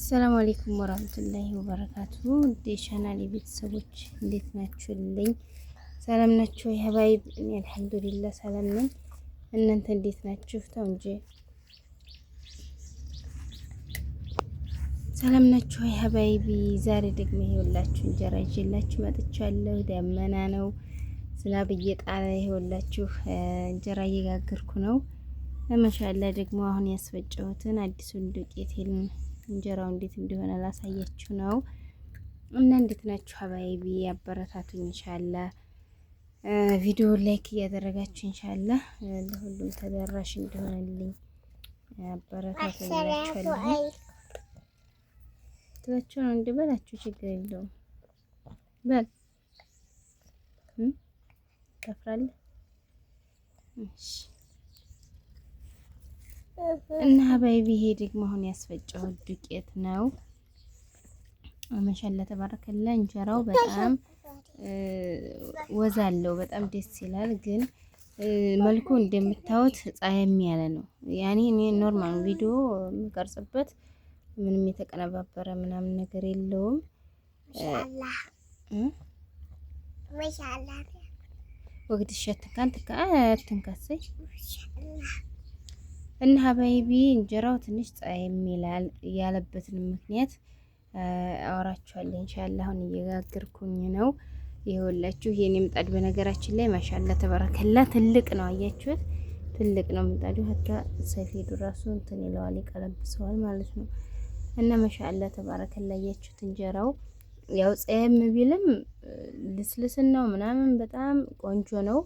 ሰላም አለይኩም ወራህመቱላሂ ወበረካቱሁ። ቻናሌ ቤተሰቦች እንዴት ናችሁልኝ? ሰላም ናችሁ? የሀባይብ እኔ አልሐምዱሊላህ ሰላም ነኝ። እናንተ እንዴት ናችሁ? ተው እንጂ ሰላም ናችሁ? የሀባይቢ ዛሬ ደግሞ ይኸውላችሁ እንጀራ ይዤላችሁ መጥቻለሁ። ደመና ነው፣ ዝናብ እየጣለ ይኸውላችሁ እንጀራ እየጋገርኩ ነው። ማሻአላህ ደግሞ አሁን ያስፈጨሁትን አዲሱን ዱቄቴን እንጀራው እንዴት እንደሆነ ላሳያችሁ ነው። እና እንዴት ናችሁ ሀባይቢ? አበረታቱኝ ኢንሻአላህ። ቪዲዮ ላይክ እያደረጋችሁ ኢንሻአላህ ለሁሉም ተደራሽ እንዲሆንልኝ አበረታቱኝ እላችኋለሁ። ትላችሁ ነው እንድበላችሁ ችግር የለውም በል ከፍራለህ። እሺ እና ሀባይቢ ይሄ ደግሞ አሁን ያስፈጨሁት ዱቄት ነው። ማሻአላ ተባረከላ። እንጀራው በጣም ወዝ አለው፣ በጣም ደስ ይላል። ግን መልኩ እንደምታዩት ፀየም ያለ ነው። ያኔ እኔ ኖርማል ቪዲዮ የምቀርጽበት ምንም የተቀነባበረ ምናምን ነገር የለውም። ማሻአላ ወግድ ሸትካን ተካተንካሰይ እና ሀባይቢ እንጀራው ትንሽ ፀየም ይላል። ያለበትን ምክንያት አወራችኋለሁ ኢንሻአላህ። አሁን እየጋገርኩኝ ነው። ይኸውላችሁ የኔ ምጣድ በነገራችን ላይ ማሻአላ ተባረከላ ትልቅ ነው። አያችሁት? ትልቅ ነው ምጣዱ። ሀታ ሰፌዱ ራሱ እንትን ይለዋል፣ ይቀለብሰዋል ማለት ነው። እና ማሻአላ ተባረከላ አያችሁት? እንጀራው ያው ፀየም ቢልም ልስልስናው ምናምን በጣም ቆንጆ ነው።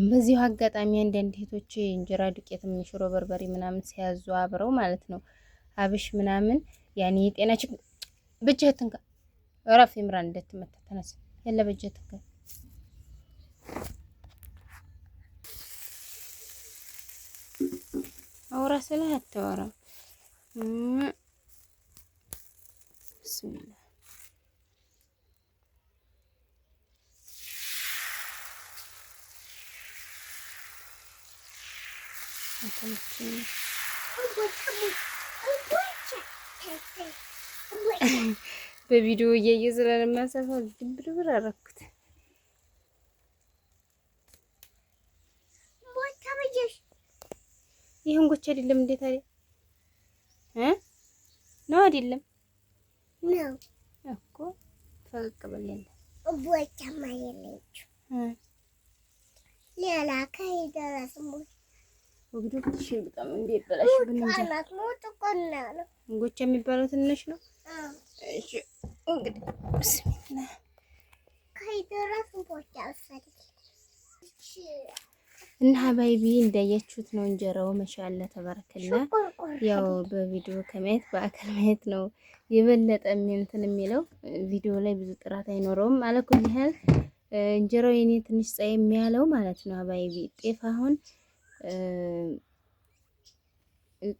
በዚሁ አጋጣሚ አንዳንድ እህቶች እንጀራ ዱቄትም ሽሮ በርበሬ ምናምን ሲያዙ አብረው ማለት ነው አብሽ ምናምን ያኔ የጤና ችግር በጀትንካ ራፍ ይምራን እንደተመታ ተነስ ያለ በጀትንካ አውራ ስለህ አትወራም። ብስሚላህ በቪዲዮ እያየ ስለማሰፋው ድብርብር አደረኩት። ይሄን ጎቻ አይደለም እንዴ ታዲያ ነው አይደለም ነው እኮ ፈቀቅ በል ያለ ቦቻ ማየለች ሌላ ከይደረስሙ ወግዱ ትሽ በጣም እንዴ በላሽ ብንንጀራት ነው ተቆና ነው ጎቻ የሚባለው ትንሽ ነው። እሺ እንግዲህ ብስሚላህ ከይደረስ ቦቻ አሰሪ እና ሀባይቢ እንዳያችሁት ነው እንጀራው ማሻአላ ተባረከላ። ያው በቪዲዮ ከማየት በአካል ማየት ነው የበለጠ እንትን የሚለው። ቪዲዮ ላይ ብዙ ጥራት አይኖረውም ማለት ነው። ያህል እንጀራው የኔ ትንሽ ፀየም ያለው ማለት ነው ሀባይቢ። ጤፍ አሁን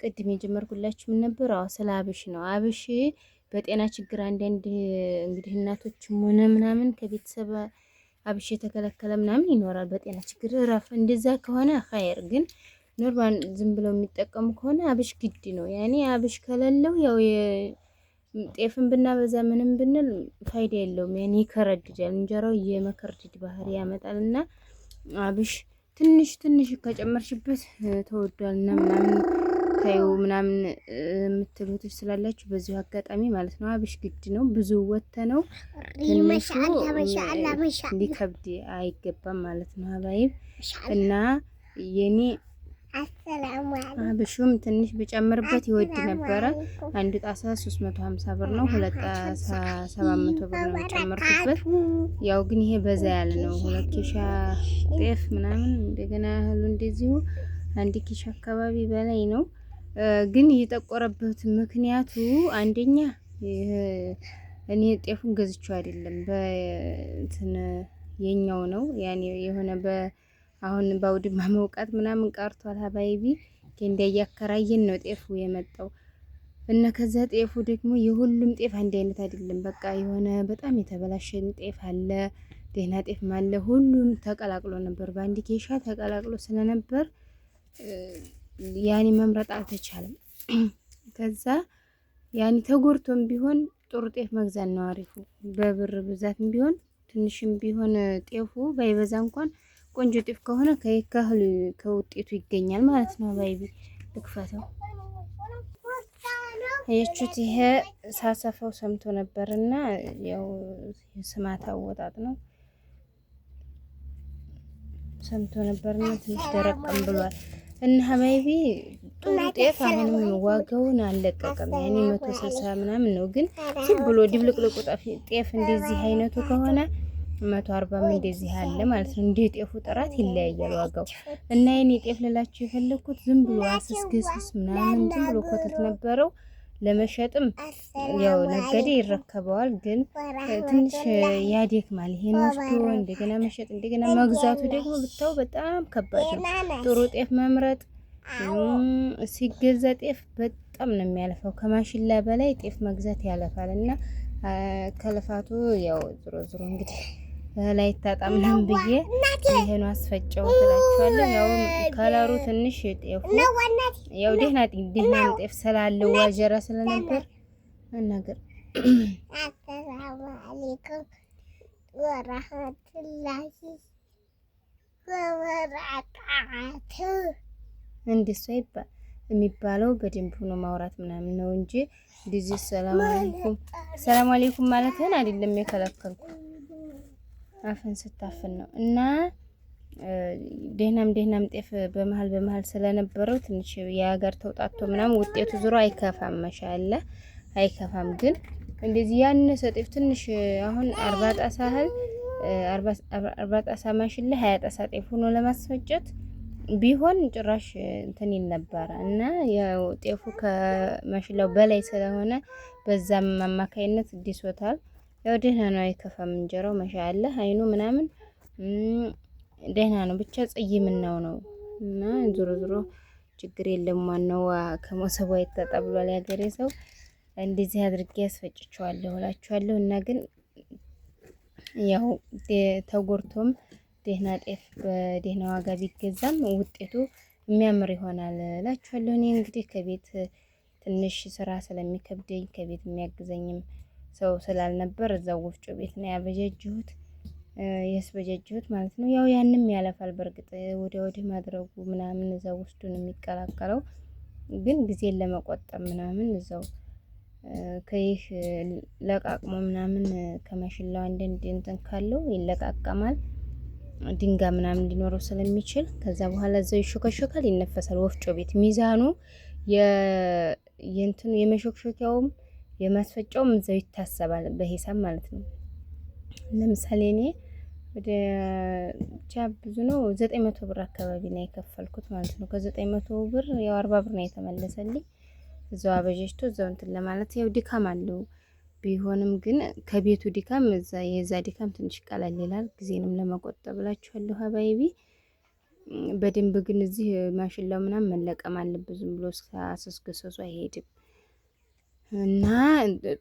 ቅድም የጀመርኩላችሁ ምን ነበር? አዎ ስለ አብሽ ነው። አብሽ በጤና ችግር አንዳንድ እንግዲህ እናቶችም ሆነ ምናምን ከቤተሰብ አብሽ የተከለከለ ምናምን ይኖራል በጤና ችግር እረፍ። እንደዛ ከሆነ ኸይር። ግን ኖርማል ዝም ብለው የሚጠቀሙ ከሆነ አብሽ ግድ ነው። ያኔ አብሽ ከሌለው ያው ጤፍን ብናበዛ ምንም ብንል ፋይዳ የለውም። ያኔ ይከረድዳል፣ እንጀራው የመከርደድ ባህሪ ያመጣልና አብሽ ትንሽ ትንሽ ከጨመርሽበት ተወዷልና ምናምን ታዩ ምናምን የምትሉት ስላላችሁ በዚሁ አጋጣሚ ማለት ነው አብሽ ግድ ነው። ብዙ ወተነው ትንሽ ሊከብድ አይገባም ማለት ነው ሀባይብ። እና የኔ አብሹም ትንሽ ብጨምርበት ይወድ ነበረ። አንድ ጣሳ 350 ብር ነው፣ ሁለት ጣሳ 700 ብር ነው የጨመርኩበት። ያው ግን ይሄ በዛ ያለ ነው። ሁለት ኬሻ ጤፍ ምናምን እንደገና እህሉ እንደዚሁ አንድ ኬሻ አካባቢ በላይ ነው። ግን እየጠቆረበት ምክንያቱ አንደኛ እኔ ጤፉን ገዝቼው አይደለም በእንትን የኛው ነው ያኔ የሆነ አሁን በአውድማ መውቃት ምናምን ቀርቷል ሀባይቢ። እንደ እያከራየን ነው ጤፉ የመጣው። እና ከዛ ጤፉ ደግሞ የሁሉም ጤፍ አንድ አይነት አይደለም። በቃ የሆነ በጣም የተበላሸን ጤፍ አለ፣ ደህና ጤፍ አለ። ሁሉም ተቀላቅሎ ነበር፣ በአንድ ኬሻ ተቀላቅሎ ስለነበር ያኔ መምረጥ አልተቻለም። ከዛ ያኔ ተጎርቶም ቢሆን ጥሩ ጤፍ መግዛት ነው አሪፉ። በብር ብዛትም ቢሆን ትንሽም ቢሆን ጤፉ ባይበዛ እንኳን ቆንጆ ጤፍ ከሆነ ከውጤቱ ይገኛል ማለት ነው። ባይቢ ልክፈተው አያችሁት? ይሄ ሳሰፋው ሰምቶ ነበርና ያው ስማት አወጣጥ ነው ሰምቶ ነበርና ትንሽ ደረቅም ብሏል። እና ሀባይቢ ጥሩ ጤፍ አሁንም ዋጋውን አልለቀቀም። ያኔ 160 ምናምን ነው፣ ግን ዝም ብሎ ድብልቅልቁ ጤፍ እንደዚህ አይነቱ ከሆነ 140 እንደዚህ አለ ማለት ነው። እንደ ጤፉ ጥራት ይለያያል ዋጋው። እና የኔ ጤፍ ልላችሁ የፈለኩት ዝም ብሎ አስስግስስ ምናምን ዝም ብሎ ኮተት ነበረው። ለመሸጥም ያው ነጋዴ ይረከበዋል፣ ግን ትንሽ ያደክማል። ይሄን ወስዶ እንደገና መሸጥ እንደገና መግዛቱ ደግሞ ብታው በጣም ከባድ ነው። ጥሩ ጤፍ መምረጥ ሲገዛ ጤፍ በጣም ነው የሚያለፋው። ከማሽላ በላይ ጤፍ መግዛት ያለፋል። እና ከልፋቱ ያው ዞሮ እንግዲህ ላይ ታጣምንም ብዬ ይሄን አስፈጨው ትላችኋለሁ። ያው ከለሩ ትንሽ ጤፉ ያው ደህና ጤፍ ስላለው ዋጀራ ስለነበር ነገር አሰላሙ አለይኩም ወራህመቱላሂ ወበረካቱ እንደሱ ይባል የሚባለው በደንብ ሆኖ ማውራት ምናምን ነው እንጂ እንደዚህ ሰላም አለይኩም ማለትን አይደለም የከለከልኩ። አፈን ስታፈን ነው። እና ደህናም ጤፍ በመሃል ስለነበረው ትንሽ የሀገር ተውጣቶ ምናምን ውጤቱ ዙሮ አይከፋም፣ መሻለ አይከፋም። ግን እንደዚህ ያነሰ ጤፍ ትንሽ አሁን 40 ጣሳ ያህል 40 ጣሳ ማሽላ 20 ጣሳ ጤፍ ሆኖ ለማስፈጨት ቢሆን ጭራሽ እንትን ይል ነበረ። እና ያው ጤፉ ከማሽላው በላይ ስለሆነ በዛም አማካይነት ዲሶታል። ያው ደህና ነው፣ አይከፋም። እንጀራው መሻአላ አይኑ ምናምን ደህና ነው። ብቻ ጽይምናው ነው። እና ዞሮ ችግር የለም። ዋናው ከመሰቡ አይተጠብሏል ያገሬ ሰው። እንደዚህ አድርጌ ያስፈጭቸዋለሁ እላችኋለሁ። እና ግን ያው ተጎርቶም ደህና ጤፍ በደህና ዋጋ ቢገዛም ውጤቱ የሚያምር ይሆናል እላችኋለሁ። እኔ እንግዲህ ከቤት ትንሽ ስራ ስለሚከብደኝ ከቤት የሚያግዘኝም ሰው ስላልነበር እዛው ወፍጮ ቤት ነው ያበጀጅሁት ማለት ነው። ያው ያንም ያለፋል በርግጥ ወዲህ ማድረጉ ምናምን እዛው ውስጡ ነው የሚቀላቀለው፣ ግን ጊዜን ለመቆጠብ ምናምን እዛው ከይህ ለቃቅሞ ምናምን ከማሽላው አንድ እንትን ካለው ይለቃቀማል። ድንጋይ ምናምን እንዲኖረው ስለሚችል ከዛ በኋላ እዛው ይሾከሾካል፣ ይነፈሳል ወፍጮ ቤት። ሚዛኑ የእንትኑ የመሾክሾኪያውም የማስፈጫውም እዛው ይታሰባል በሂሳብ ማለት ነው። ለምሳሌ እኔ ወደ ብቻ ብዙ ነው 900 ብር አካባቢ ነው የከፈልኩት ማለት ነው። ከ900 ብር ያው 40 ብር ነው የተመለሰልኝ። እዛው አበጀሽቶ እዛው እንትን ለማለት ያው ድካም አለው ቢሆንም ግን ከቤቱ ድካም የዛ ድካም ትንሽ ቀላል ይላል። ጊዜንም ለመቆጠብ ብላችኋለሁ ሀባይቢ። በደንብ ግን እዚህ ማሽላው ምናምን መለቀም አለበት። ዝም ብሎ አስስገሰሱ አይሄድም። እና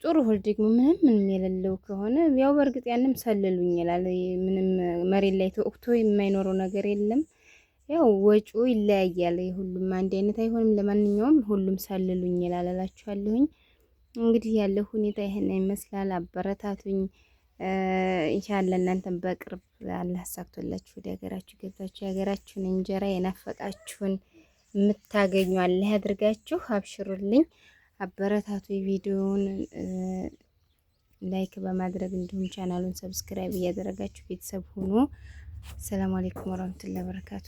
ጥሩ ሁል ደግሞ ምንም የሌለው ከሆነ ያው በእርግጥ ያንም ሰልሉኝ ይላል። ምንም መሬት ላይ ተወቅቶ የማይኖረው ነገር የለም። ያው ወጪው ይለያያል። ሁሉም አንድ አይነት አይሆንም። ለማንኛውም ሁሉም ሰልሉኝ ይላል እላችኋለሁኝ። እንግዲህ ያለው ሁኔታ ይሄን ይመስላል። አበረታቱኝ ኢንሻአላህ። እናንተም በቅርብ አላህ አሳክቶላችሁ ወደ ሀገራችሁ ገብታችሁ የሀገራችሁን እንጀራ የናፈቃችሁን የምታገኙ አላህ ያድርጋችሁ። አብሽሩልኝ፣ አበረታቱ። ቪዲዮውን ላይክ በማድረግ እንዲሁም ቻናሉን ሰብስክራይብ እያደረጋችሁ ቤተሰብ ሁኑ። ሰላም አለይኩም ወራህመቱላሂ ወበረካቱ።